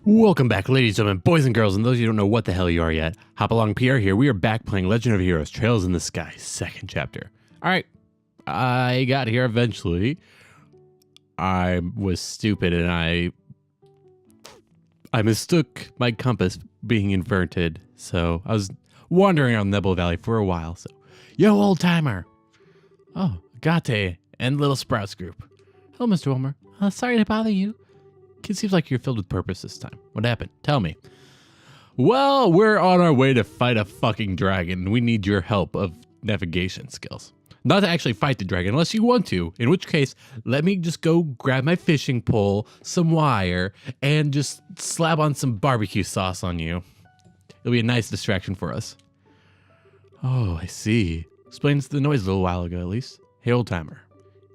Welcome back, ladies and gentlemen, boys and girls, and those of you who don't know what the hell you are yet. Hopalong Pierre here. We are back playing Legend of Heroes, Trails in the Sky, second chapter. Alright, I got here eventually. I was stupid and I mistook my compass being inverted. So I was wandering around Nebula Valley for a while. So, yo, old timer. Oh, Gate and Little Sprouts group. Hello, Mr. Wilmer. Sorry to bother you. It seems like you're filled with purpose this time. What happened? Tell me. Well, we're on our way to fight a fucking dragon. We need your help of navigation skills. Not to actually fight the dragon unless you want to, in which case, let me just go grab my fishing pole, some wire, and just slap on some barbecue sauce on you. It'll be a nice distraction for us. Oh, I see. Explains the noise a little while ago, at least. Hey, old timer.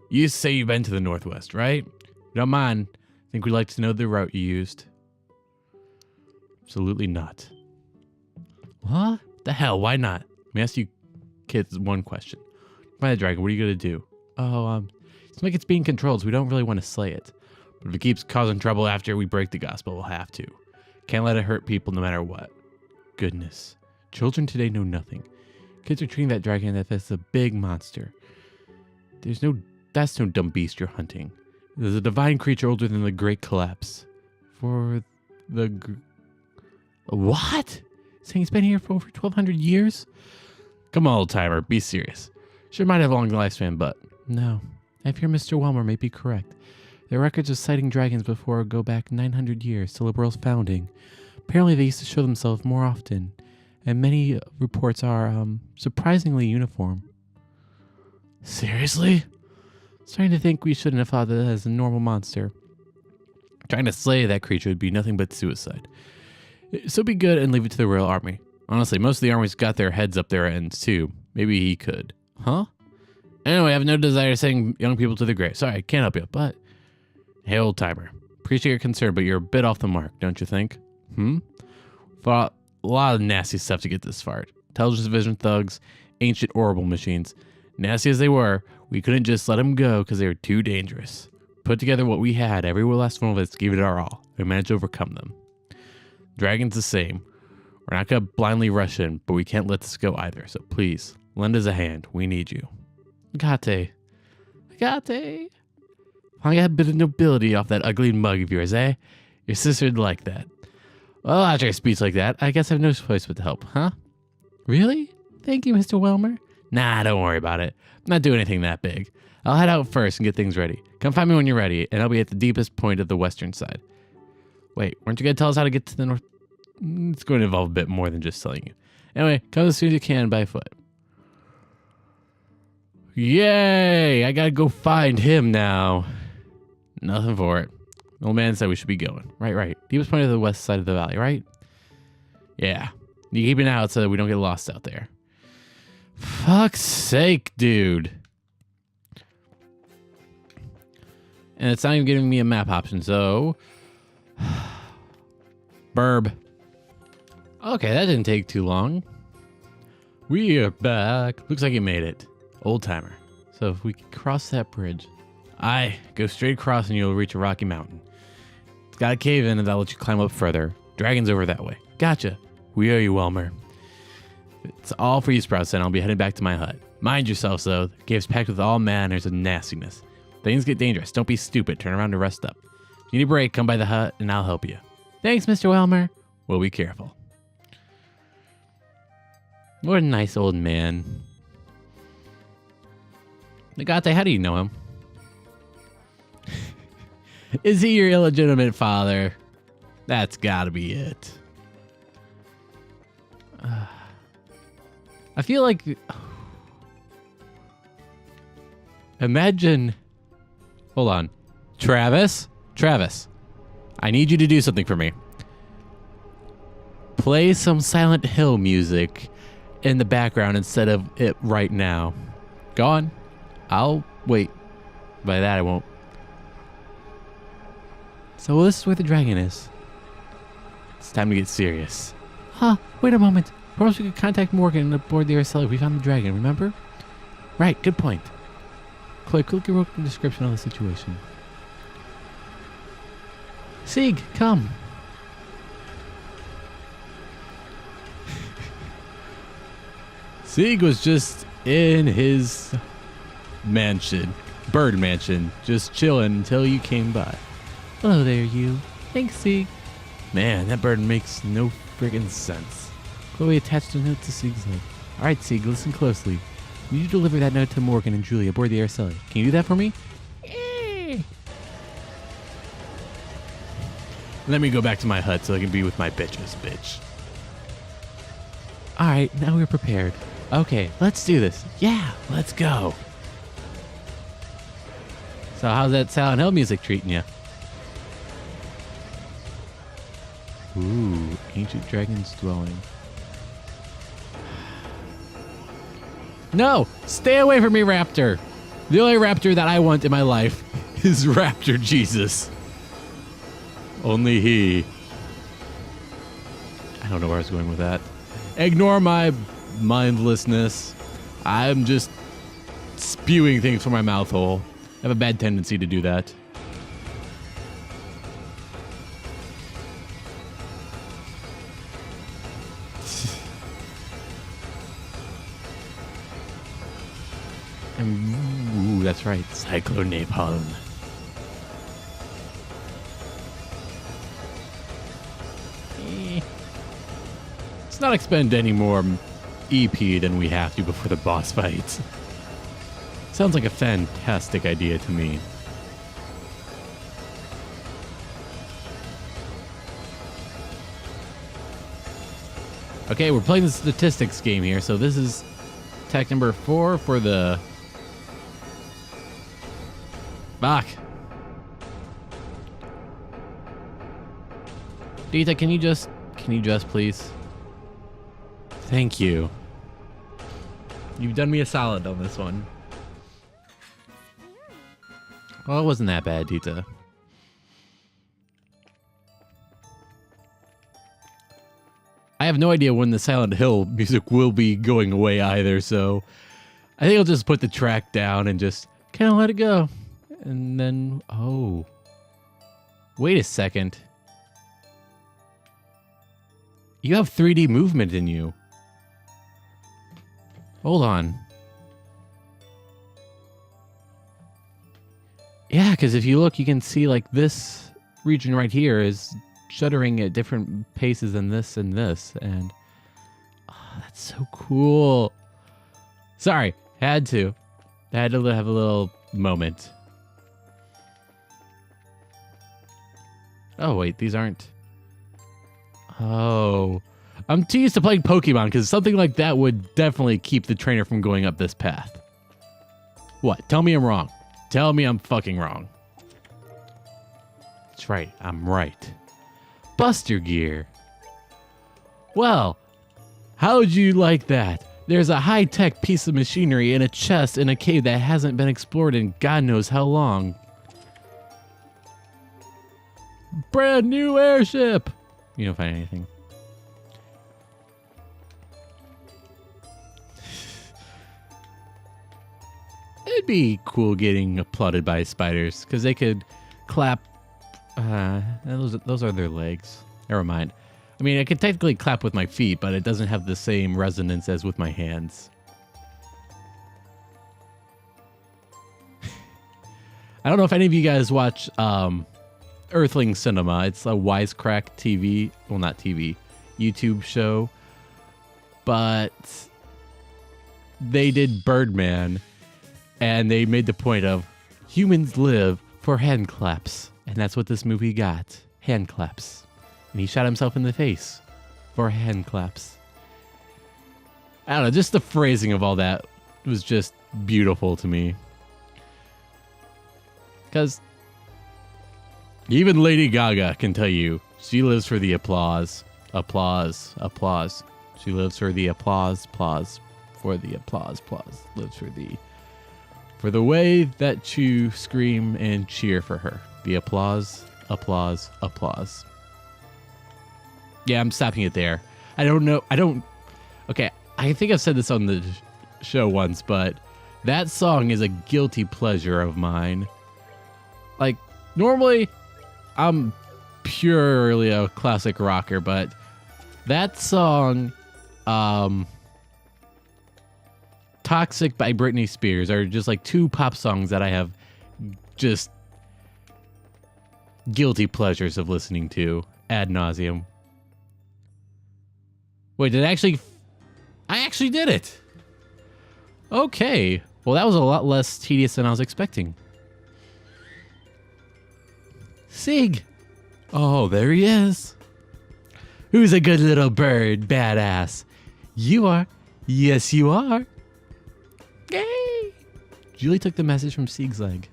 You used to say you've been to the Northwest, right? You don't mind. I think we'd like to know the route you used. Absolutely not. What? The hell? Why not? Let me ask you kids one question. Find the dragon. What are you going to do? Oh, it's like it's being controlled, so we don't really want to slay it. But if it keeps causing trouble after we break the gospel, we'll have to. Can't let it hurt people no matter what. Goodness. Children today know nothing. Kids are treating that dragon as if it's a big monster. That's no dumb beast you're hunting. There's a divine creature older than the Great Collapse. What? Saying it's been here for over 1,200 years? Come on, old timer, be serious. Sure might have a long lifespan, but no. I fear Mr. Wilmer may be correct. There are records of sighting dragons before go back 900 years to the world's founding. Apparently they used to show themselves more often, and many reports are surprisingly uniform. Seriously? Starting to think we shouldn't have thought of it as a normal monster. Trying to slay that creature would be nothing but suicide. So be good and leave it to the royal army. Honestly, most of the armies got their heads up their ends too. Maybe he could. Huh? Anyway, I have no desire to send young people to the grave. Sorry, I can't help you, but... Hey, old timer. Appreciate your concern, but you're a bit off the mark, don't you think? Fought a lot of nasty stuff to get this far. Intelligence division thugs, ancient orbital machines. Nasty as they were, we couldn't just let them go because they were too dangerous. Put together what we had, every last one of us gave it our all. We managed to overcome them. Dragon's the same. We're not going to blindly rush in, but we can't let this go either. So please, lend us a hand. We need you. Gate. I got a bit of nobility off that ugly mug of yours, eh? Your sister'd like that. Well, after a speech like that, I guess I have no choice but to help, huh? Really? Thank you, Mr. Wilmer. Nah, don't worry about it. I'm not doing anything that big. I'll head out first and get things ready. Come find me when you're ready, and I'll be at the deepest point of the western side. Wait, weren't you going to tell us how to get to the north? It's going to involve a bit more than just telling you. Anyway, come as soon as you can by foot. Yay! I gotta go find him now. Nothing for it. The old man said we should be going. Right. Deepest point of the west side of the valley, right? Yeah. You keep an eye out so that we don't get lost out there. Fuck's sake, dude. And it's not even giving me a map option, so... Burb. Okay, that didn't take too long. We are back. Looks like you made it. Old timer. So if we can cross that bridge... Aye, go straight across and you'll reach a rocky mountain. It's got a cave in and that'll let you climb up further. Dragon's over that way. Gotcha. We owe you, Wilmer. It's all for you, Sprouts, and I'll be heading back to my hut. Mind yourself, though. The cave's packed with all manners of nastiness. Things get dangerous. Don't be stupid. Turn around to rest up. If you need a break, come by the hut, and I'll help you. Thanks, Mr. Wilmer. Well, be careful. What a nice old man. Nagate, how do you know him? Is he your illegitimate father? That's gotta be it. I feel like... Imagine... Hold on. Travis, I need you to do something for me. Play some Silent Hill music in the background instead of it right now. Go on. I'll wait. By that, I won't. So this is where the dragon is. It's time to get serious. Huh, wait a moment. Perhaps we could contact Morgan aboard the Araceli if we found the dragon, remember? Right, good point. Chloe, quickly wrote the description of the situation. Sieg, come. Sieg was just in his mansion, bird mansion, just chilling until you came by. Hello there, you. Thanks, Sieg. Man, that bird makes no friggin' sense. Chloe attached a note to Sieg's leg. All right, Sieg, listen closely. You need to deliver that note to Morgan and Julie aboard the Araceli. Can you do that for me? Let me go back to my hut so I can be with my bitches, bitch. All right, now we're prepared. Okay, let's do this. Yeah, let's go. So how's that Silent Hill music treating you? Ooh, ancient dragon's dwelling. No, stay away from me, Raptor. The only Raptor that I want in my life is Raptor Jesus. Only he. I don't know where I was going with that. Ignore my mindlessness. I'm just spewing things from my mouth hole. I have a bad tendency to do that. Ooh, that's right. Cyclone Napalm. Let's not expend any more EP than we have to before the boss fight. Sounds like a fantastic idea to me. Okay, we're playing the statistics game here, so this is attack number 4 for the... Fuck. Dita, can you just please? Thank you. You've done me a solid on this one. Well, it wasn't that bad, Dita. I have no idea when the Silent Hill music will be going away either, so I think I'll just put the track down and just kind of let it go. And then, oh. Wait a second. You have 3D movement in you. Hold on. Yeah, because if you look, you can see like this region right here is shuddering at different paces than this and this. And oh, that's so cool. Sorry, had to have a little moment. Oh, wait, these aren't. Oh, I'm too used to playing Pokemon because something like that would definitely keep the trainer from going up this path. What? Tell me I'm wrong. Tell me I'm fucking wrong. That's right. I'm right. Buster Gear. Well, how'd you like that? There's a high-tech piece of machinery in a chest in a cave that hasn't been explored in God knows how long. Brand new airship. You don't find anything. It'd be cool getting applauded by spiders because they could clap. Those are their legs. Never mind. I mean, I could technically clap with my feet, but it doesn't have the same resonance as with my hands. I don't know if any of you guys watch Earthling Cinema. It's a Wisecrack TV, well, not TV, YouTube show. But they did Birdman, and they made the point of humans live for hand claps. And that's what this movie got. Hand claps. And he shot himself in the face for hand claps. I don't know, just the phrasing of all that was just beautiful to me. Because even Lady Gaga can tell you she lives for the applause. Applause. Applause. She lives for the applause. Applause. For the applause. Applause. Lives for the way that you scream and cheer for her. The applause. Applause. Applause. Yeah, I'm stopping it there. I don't know. Okay, I think I've said this on the show once, but that song is a guilty pleasure of mine. Like, normally, I'm purely a classic rocker, but that song, Toxic by Britney Spears are just like two pop songs that I have just guilty pleasures of listening to ad nauseum. Wait, I actually did it. Okay. Well, that was a lot less tedious than I was expecting. Sig. Oh, there he is. Who's a good little bird, badass? You are. Yes, you are. Yay! Julie took the message from Sieg's leg.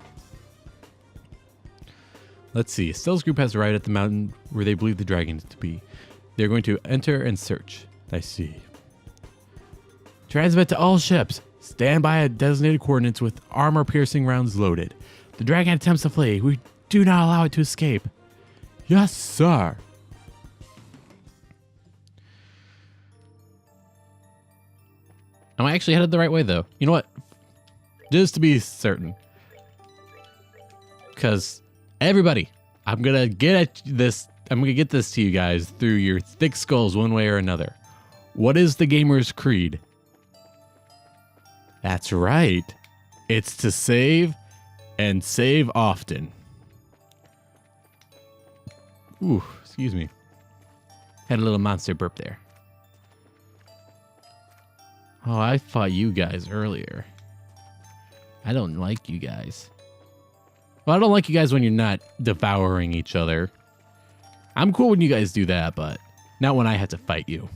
Let's see. Stell's group has arrived at the mountain where they believe the dragon is to be. They're going to enter and search. I see. Transmit to all ships. Stand by at designated coordinates with armor-piercing rounds loaded. The dragon attempts to flee. We do not allow it to escape. Yes, sir. Am I actually headed the right way, though? You know what? Just to be certain. Because everybody, I'm going to get this to you guys through your thick skulls one way or another. What is the gamer's creed? That's right. It's to save and save often. Ooh, excuse me. Had a little monster burp there. Oh, I fought you guys earlier. I don't like you guys. Well, I don't like you guys when you're not devouring each other. I'm cool when you guys do that, but not when I have to fight you.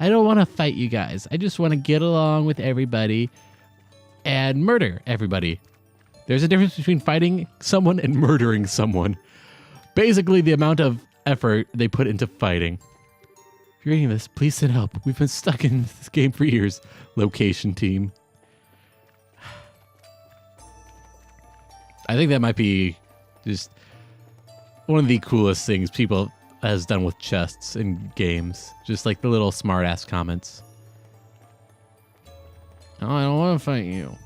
I don't want to fight you guys. I just want to get along with everybody and murder everybody. There's a difference between fighting someone and murdering someone. Basically, the amount of effort they put into fighting. If you're reading this, please send help. We've been stuck in this game for years. Location team. I think that might be just one of the coolest things people has done with chests in games. Just like the little smart-ass comments. Oh, I don't want to fight you.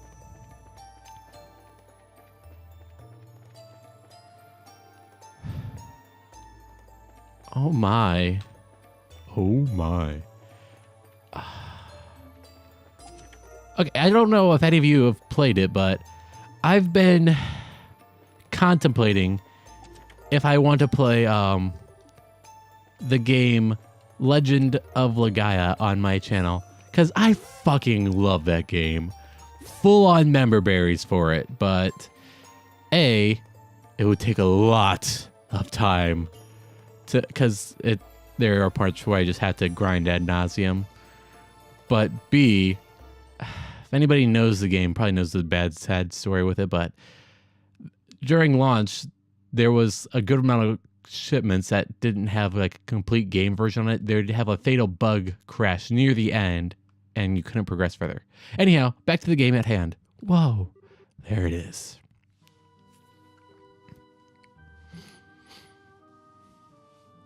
Oh my. Oh my. Okay, I don't know if any of you have played it, but I've been contemplating if I want to play the game Legend of Legaia on my channel, because I fucking love that game. Full on member berries for it, but it would take a lot of time to, because there are parts where I just have to grind ad nauseum. But B, if anybody knows the game, probably knows the bad, sad story with it, but during launch, there was a good amount of shipments that didn't have like a complete game version on it. They'd have a fatal bug crash near the end, and you couldn't progress further. Anyhow, back to the game at hand. Whoa, there it is.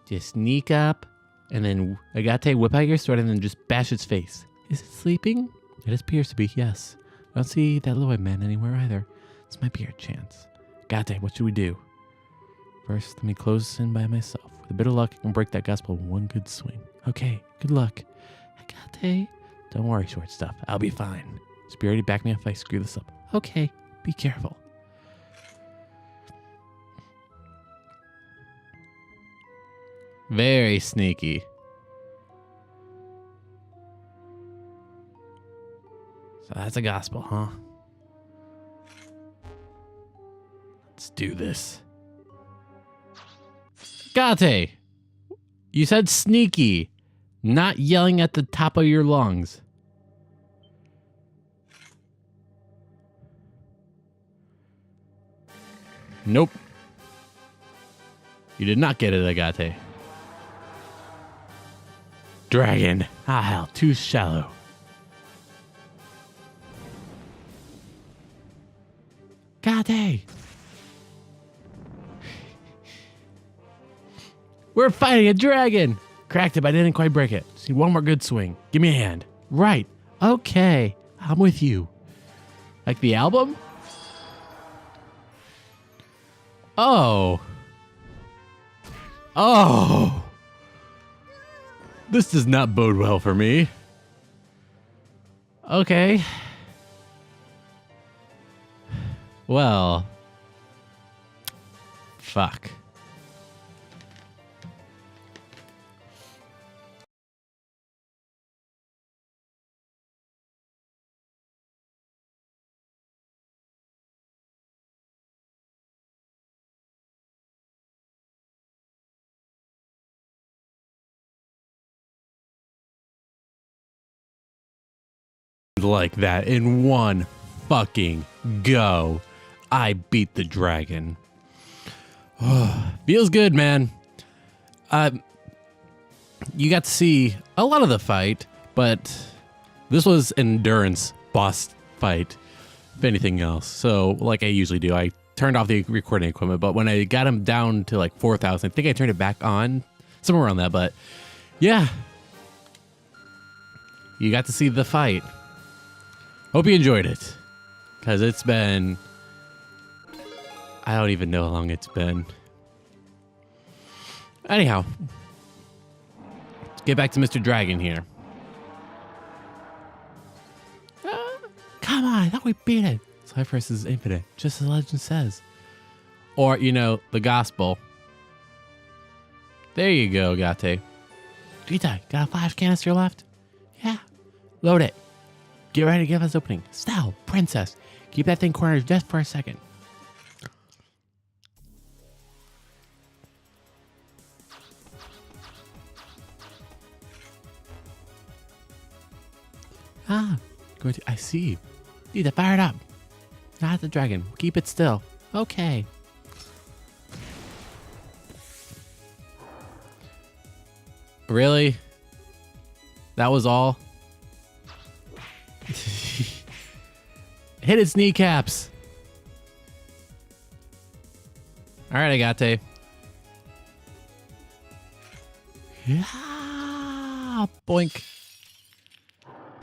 Just sneak up, and then Agate, whip out your sword and then just bash its face. Is it sleeping? It appears to be, yes. I don't see that little white man anywhere either. This might be our chance. Agate, what should we do? First, let me close this in by myself. With a bit of luck, I can break that gospel in one good swing. Okay, good luck. Agate, don't worry, short stuff. I'll be fine. Spirity, back me up if I screw this up. Okay, be careful. Very sneaky. So that's a gospel, huh? Let's do this. Gate! You said sneaky, not yelling at the top of your lungs. Nope. You did not get it, Agate. Dragon. Ah, hell, too shallow. Agate! We're fighting a dragon! Cracked it, but I didn't quite break it. Just need one more good swing. Give me a hand. Right. Okay. I'm with you. Like the album? Oh. Oh. This does not bode well for me. Okay. Well. Fuck. Like that in one fucking go. I beat the dragon. Feels good, man. You got to see a lot of the fight, but this was endurance boss fight, if anything else. So, like I usually do, I turned off the recording equipment, but when I got him down to like 4,000, I think I turned it back on, somewhere around that, but yeah. You got to see the fight. Hope you enjoyed it, because it's been, I don't even know how long it's been. Anyhow, let's get back to Mr. Dragon here. Come on, I thought we beat it. Life versus infinite, just as the legend says. Or, you know, the gospel. There you go, Gate. Gita, got a 5 canister left? Yeah. Load it. Get ready to give us opening. Style, princess. Keep that thing cornered just for a second. Going to, I see. Gita, fire it up. Not the dragon. Keep it still. Okay. Really? That was all? Hit its kneecaps. All right, Agate. Yeah. Boink.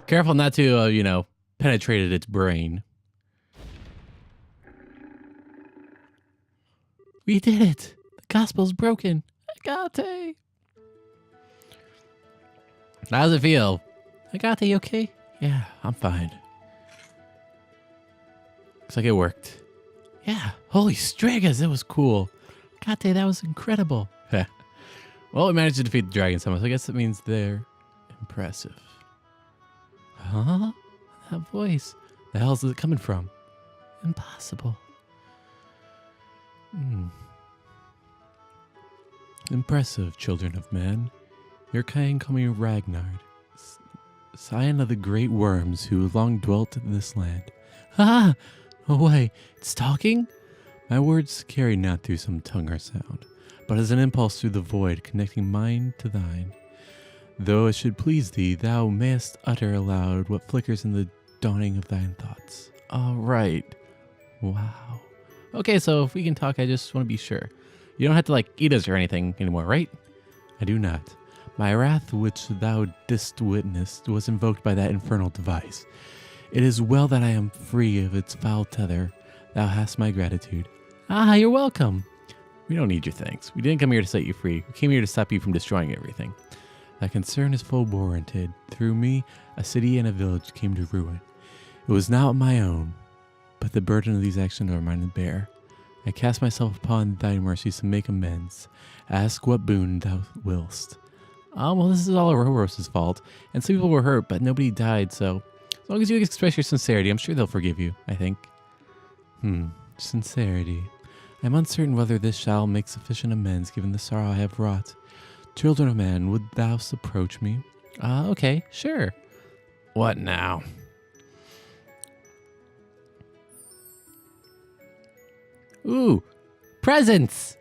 Careful not to, you know, penetrate its brain. We did it. The gospel's broken. Agate. How does it feel? Agate, you okay? Yeah, I'm fine. Looks like it worked. Yeah, holy strigas, that was cool. Agate, that was incredible. Well, we managed to defeat the dragon somehow, so I guess that means they're impressive. Huh? That voice. The hell is it coming from? Impossible. Impressive, children of man. Your kind call me Ragnard, scion of the great worms who long dwelt in this land. Ah! Oh wait, it's talking? My words carry not through some tongue or sound, but as an impulse through the void connecting mine to thine. Though it should please thee, thou mayest utter aloud what flickers in the dawning of thine thoughts. All right. Wow. Okay, so if we can talk, I just want to be sure. You don't have to, like, eat us or anything anymore, right? I do not. My wrath, which thou didst witness, was invoked by that infernal device. It is well that I am free of its foul tether. Thou hast my gratitude. Ah, you're welcome. We don't need your thanks. We didn't come here to set you free. We came here to stop you from destroying everything. Thy concern is full warranted. Through me, a city and a village came to ruin. It was not my own, but the burden of these actions are mine to bear. I cast myself upon thy mercies to make amends. Ask what boon thou willst. Well, this is all Ouroboros' fault, and some people were hurt, but nobody died, so as long as you express your sincerity, I'm sure they'll forgive you, I think. Sincerity. I'm uncertain whether this shall make sufficient amends given the sorrow I have wrought. Children of man, would thou approach me? Okay, sure. What now? Ooh, presents!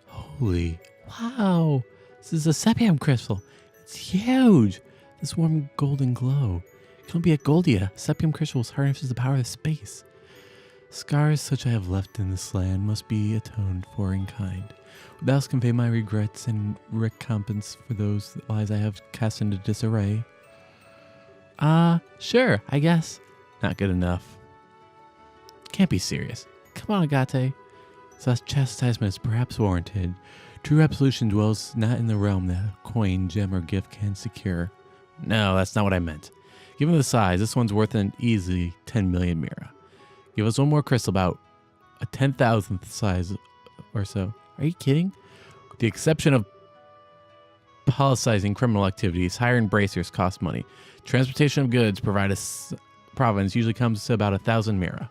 Holy, wow. This is a sepium crystal. It's huge. This warm golden glow. It can't be a Goldia. Sepium crystals harnesses the power of space. Scars such I have left in this land must be atoned for in kind. Would thou convey my regrets and recompense for those lives I have cast into disarray? Sure, I guess. Not good enough. Can't be serious. Come on, Agate. Such chastisement is perhaps warranted. True absolution dwells not in the realm that a coin, gem, or gift can secure. No, that's not what I meant. Given the size, this one's worth an easy 10 million mira. Give us one more crystal about a 10,000th size or so. Are you kidding? With the exception of politicizing criminal activities, higher embracers cost money. Transportation of goods provided province usually comes to about 1,000 mira.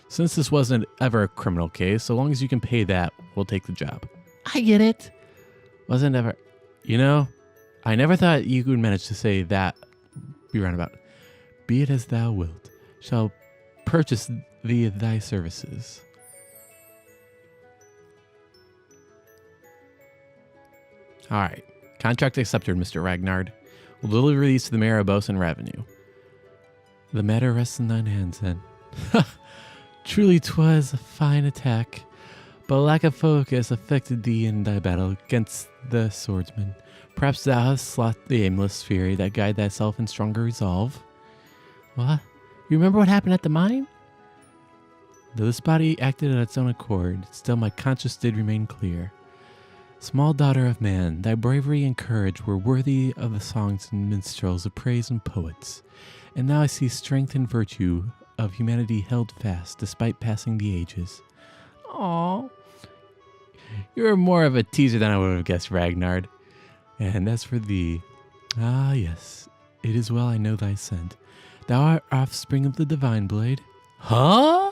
Since this wasn't ever a criminal case, so long as you can pay that, we'll take the job. I get it. Wasn't ever... You know, I never thought you would manage to say that. Be roundabout. Be it as thou wilt. Shall purchase thee thy services. Alright. Contract accepted, Mr. Ragnard. We'll deliver these to the mayor of Bosun Revenue. The matter rests in thine hands, then. Truly 'twas a fine attack, but lack of focus affected thee in thy battle against the swordsman. Perhaps thou hast sloughed the aimless fury that guide thyself in stronger resolve. What? You remember what happened at the mine? Though this body acted on its own accord, still my conscience did remain clear. Small daughter of man, thy bravery and courage were worthy of the songs and minstrels of praise and poets. And now I see strength and virtue of humanity held fast despite passing the ages. Aww. You're more of a teaser than I would have guessed, Ragnard. And as for thee, ah yes, it is well I know thy scent. Thou art offspring of the divine blade. Huh?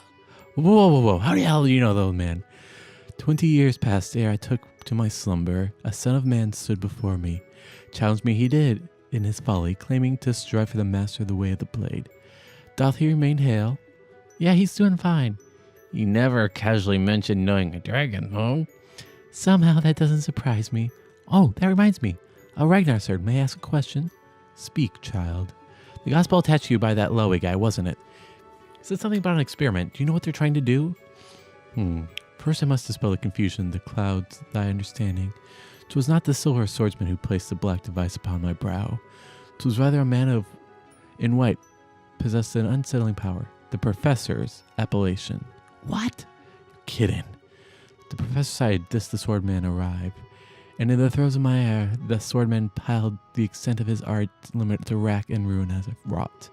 Whoa. How the hell do you know though, man? 20 years passed ere I took to my slumber. A son of man stood before me. Challenged me he did, in his folly, claiming to strive for the master of the way of the blade. Doth he remain hale? Yeah, he's doing fine. You never casually mentioned knowing a dragon, huh? Somehow that doesn't surprise me. Oh, that reminds me. Ragnar, sir, may I ask a question? Speak, child. The gospel attached to you by that Lowy guy, wasn't it? Is it something about an experiment? Do you know what they're trying to do? First I must dispel the confusion that clouds thy understanding. 'Twas not the silver swordsman who placed the black device upon my brow. 'Twas rather a man in white possessed an unsettling power. The professor's appellation. What? You're kidding. The professor sighed this the swordman arrived. And in the throes of my air, the swordman piled the extent of his art limit to rack and ruin as if wrought.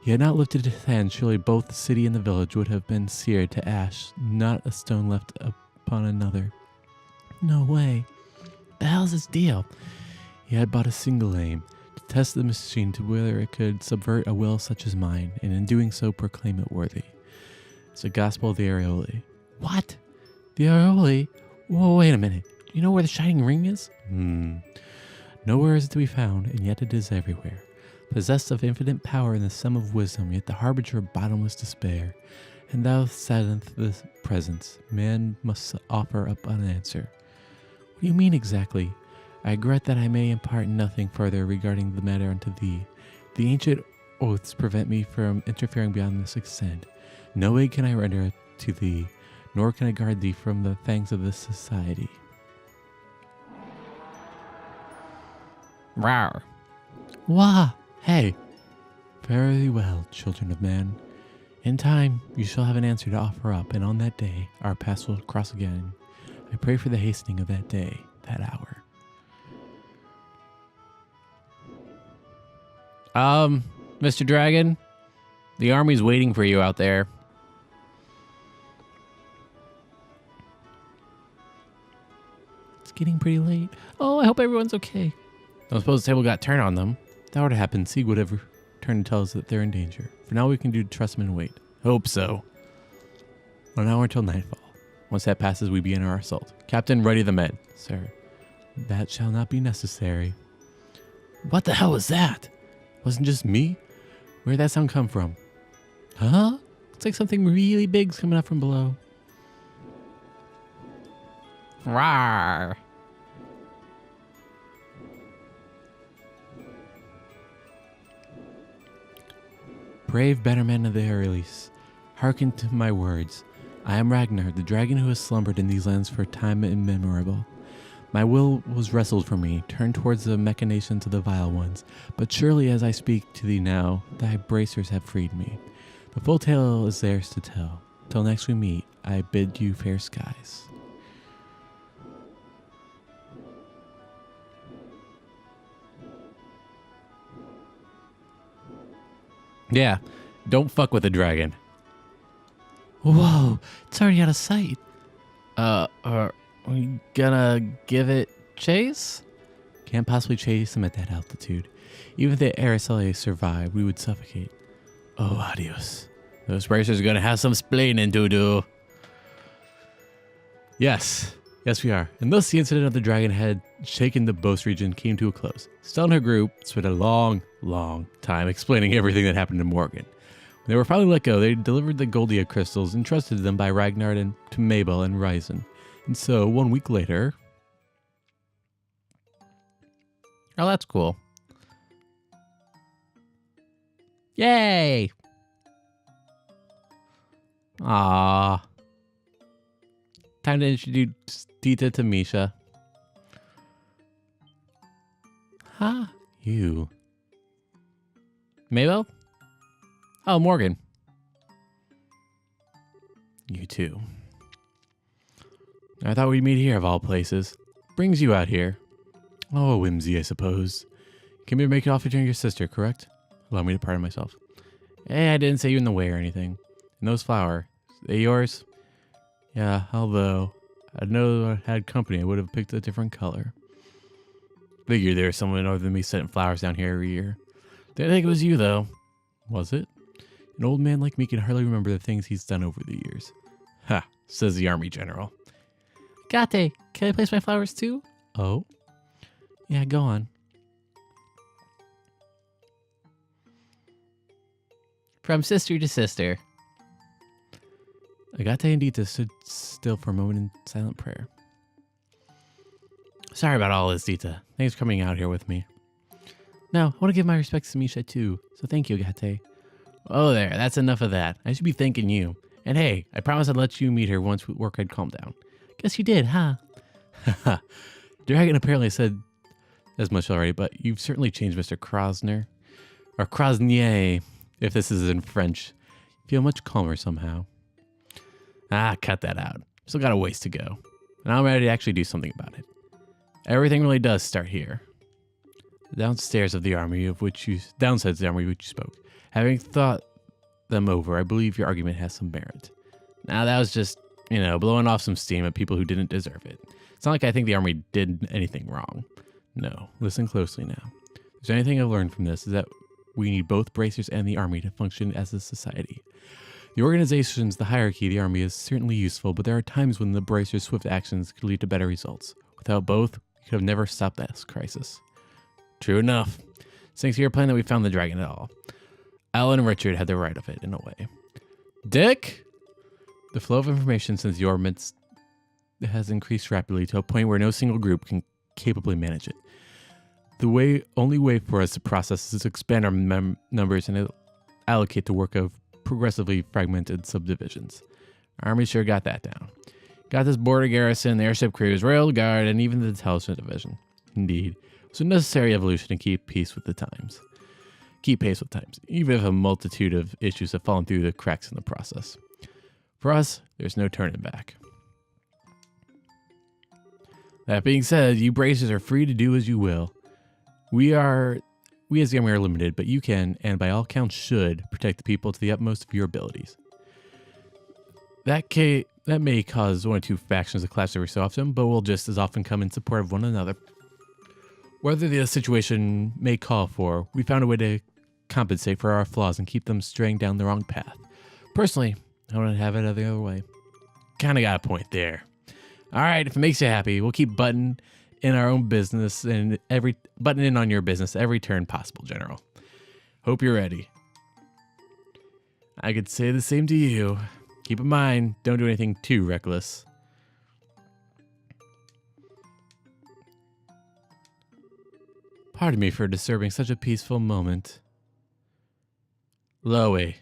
He had not lifted his hand, surely both the city and the village would have been seared to ash, not a stone left upon another. No way. The hell's his deal? He had but a single aim, to test the machine to whether it could subvert a will such as mine, and in doing so proclaim it worthy. It's the gospel of the Areoli. What? The Areoli? Whoa, wait a minute. You know where the shining ring is? Nowhere is it to be found, and yet it is everywhere. Possessed of infinite power and the sum of wisdom, yet the harbinger of bottomless despair. And thou saddeneth the presence, man must offer up an answer. What do you mean exactly? I regret that I may impart nothing further regarding the matter unto thee. The ancient oaths prevent me from interfering beyond this extent. No aid can I render to thee, nor can I guard thee from the fangs of this society. Rawr. Wah! Hey! Fare thee well, children of man. In time, you shall have an answer to offer up, and on that day, our paths will cross again. I pray for the hastening of that day, that hour. Mr. Dragon, the army's waiting for you out there. It's getting pretty late. Oh, I hope everyone's okay. Don't suppose the table got turned on them. If that were to happen, Sieg would have returned to tell us that they're in danger. For now, we can do trust them and wait. Hope so. 1 hour until nightfall. Once that passes, we begin our assault. Captain, ready the men. Sir, that shall not be necessary. What the hell was that? Wasn't just me? Where'd that sound come from? Huh? Looks like something really big's coming up from below. Rawr! Brave better men of the Arelis, hearken to my words. I am Ragnar, the dragon who has slumbered in these lands for time immemorable. My will was wrestled from me, turned towards the machinations of the vile ones, but surely as I speak to thee now, thy bracers have freed me. The full tale is theirs to tell. Till next we meet, I bid you fair skies. Yeah, don't fuck with the dragon. Whoa, it's already out of sight. Are we gonna give it chase? Can't possibly chase him at that altitude. Even if the Araceli survived, we would suffocate. Oh, adios. Those racers are gonna have some splaining to do. Yes, we are. And thus the incident of the dragon had shaken the Boast region came to a close. Stella and her group spent a long time explaining everything that happened to Morgan. When they were finally let go, they delivered the Goldia crystals entrusted to them by Ragnar and to Mabel and Ryzen. And so, 1 week later... Oh, that's cool. Yay! Ah. Time to introduce Dita to Misha. Huh? You. Mabel? Oh, Morgan. You too. I thought we'd meet here of all places. Brings you out here. Oh, whimsy, I suppose. Came here to make it off between your sister, correct? Allow me to pardon myself. Hey, I didn't say you in the way or anything. And those flowers, they yours? Yeah, although I know I had company, I would have picked a different color. Figured there was someone other than me setting flowers down here every year. Didn't think it was you, though. Was it? An old man like me can hardly remember the things he's done over the years. Ha, says the army general. Gate, can I place my flowers too? Oh? Yeah, go on. From sister to sister. Agate and Dita stood still for a moment in silent prayer. Sorry about all this, Dita. Thanks for coming out here with me. No, I want to give my respects to Misha too, so thank you, Agate. Oh there, that's enough of that. I should be thanking you. And hey, I promised I'd let you meet her once work had calmed down. Guess you did, huh? Haha. Dragon apparently said as much already, but you've certainly changed, Mr. Krosner. Or Krosnier, if this is in French. You feel much calmer somehow. Ah, cut that out. Still got a ways to go. And I'm ready to actually do something about it. Everything really does start here. Downstairs of the army of which you spoke. Having thought them over, I believe your argument has some merit. Now that was just, blowing off some steam at people who didn't deserve it. It's not like I think the army did anything wrong. No, listen closely now. If there's anything I've learned from this is that we need both bracers and the army to function as a society. The organizations, the hierarchy, the army is certainly useful, but there are times when the bracers' swift actions could lead to better results. Without both, we could have never stopped this crisis. True enough. Thanks to your plan that we found the dragon at all. Alan and Richard had the right of it, in a way. Dick? The flow of information since your midst has increased rapidly to a point where no single group can capably manage it. The only way for us to process is to expand our numbers and allocate the work of progressively fragmented subdivisions. Our army sure got that down. Got this border garrison, the airship crews, rail guard, and even the intelligence division. Indeed, it was a necessary evolution to keep pace with times, even if a multitude of issues have fallen through the cracks in the process. For us, there's no turning back. That being said, you bracers are free to do as you will. We as the army are limited, but you can, and by all counts should, protect the people to the utmost of your abilities. That may cause one or two factions to clash every so often, but will just as often come in support of one another. Whether the situation may call for, we found a way to compensate for our flaws and keep them straying down the wrong path. Personally, I want to have it the other way. Kinda got a point there. Alright, if it makes you happy, we'll keep butting in our own business and button in on your business every turn possible, General. Hope you're ready. I could say the same to you. Keep in mind, don't do anything too reckless. Pardon me for disturbing such a peaceful moment. Loey.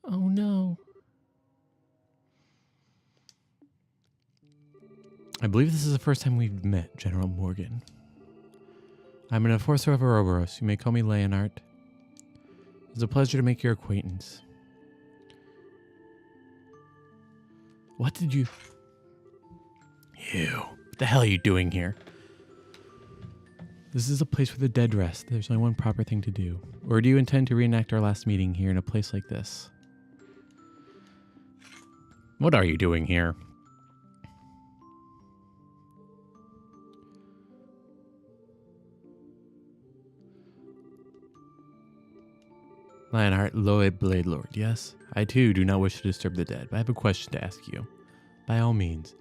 Oh no. I believe this is the first time we've met, General Morgan. I'm an enforcer of Ouroboros. You may call me Leonard. It's a pleasure to make your acquaintance. What did you... What the hell are you doing here? This is a place where the dead rest. There's only one proper thing to do. Or do you intend to reenact our last meeting here in a place like this? What are you doing here? Lionheart, Lloyd Blade Lord, yes? I too do not wish to disturb the dead, but I have a question to ask you. By all means.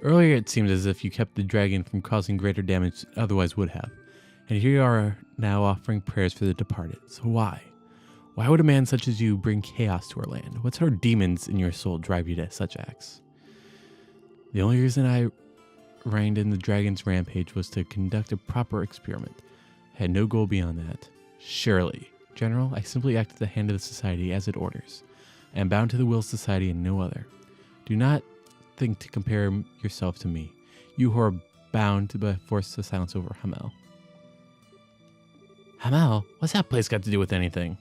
Earlier it seemed as if you kept the dragon from causing greater damage than it otherwise would have. And here you are now offering prayers for the departed. So why? Why would a man such as you bring chaos to our land? What sort of demons in your soul drive you to such acts? The only reason I reined in the dragon's rampage was to conduct a proper experiment. I had no goal beyond that. Surely, General, I simply act at the hand of the society as it orders. I am bound to the will of society and no other. Do not think to compare yourself to me, you who are bound to be forced to silence over Hamel. Hamel? What's that place got to do with anything?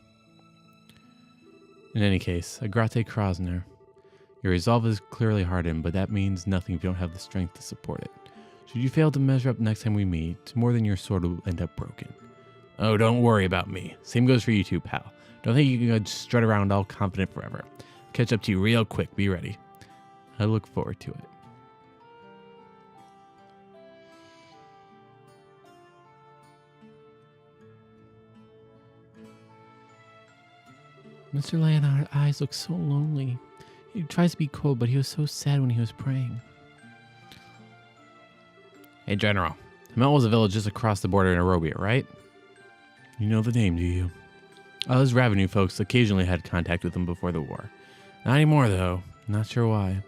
In any case, Agrate Krosner. Your resolve is clearly hardened, but that means nothing if you don't have the strength to support it. Should you fail to measure up next time we meet, more than your sword will end up broken. Oh, don't worry about me. Same goes for you too, pal. Don't think you can strut around all confident forever. I'll catch up to you real quick. Be ready. I look forward to it. Mr. Lionheart's eyes look so lonely. He tries to be cold, but he was so sad when he was praying. Hey, General. Hamel was a village just across the border in Arabia, right? You know the name, do you? Those revenue folks occasionally had contact with him before the war. Not anymore, though. Not sure why.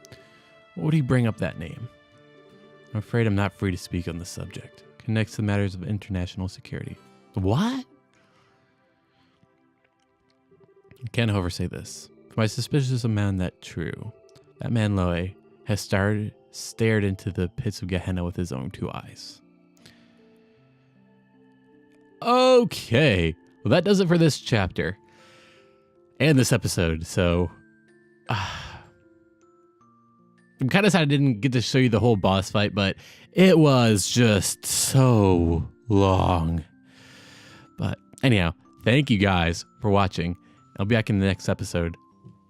What would he bring up that name? I'm afraid I'm not free to speak on the subject. It connects to matters of international security. What? I can't oversay this. For my suspicions amount that true. That man Loe has stared into the pits of Gehenna with his own two eyes. Okay. Well, that does it for this chapter. And this episode, so... I'm kind of sad I didn't get to show you the whole boss fight, but it was just so long. But anyhow, thank you guys for watching. I'll be back in the next episode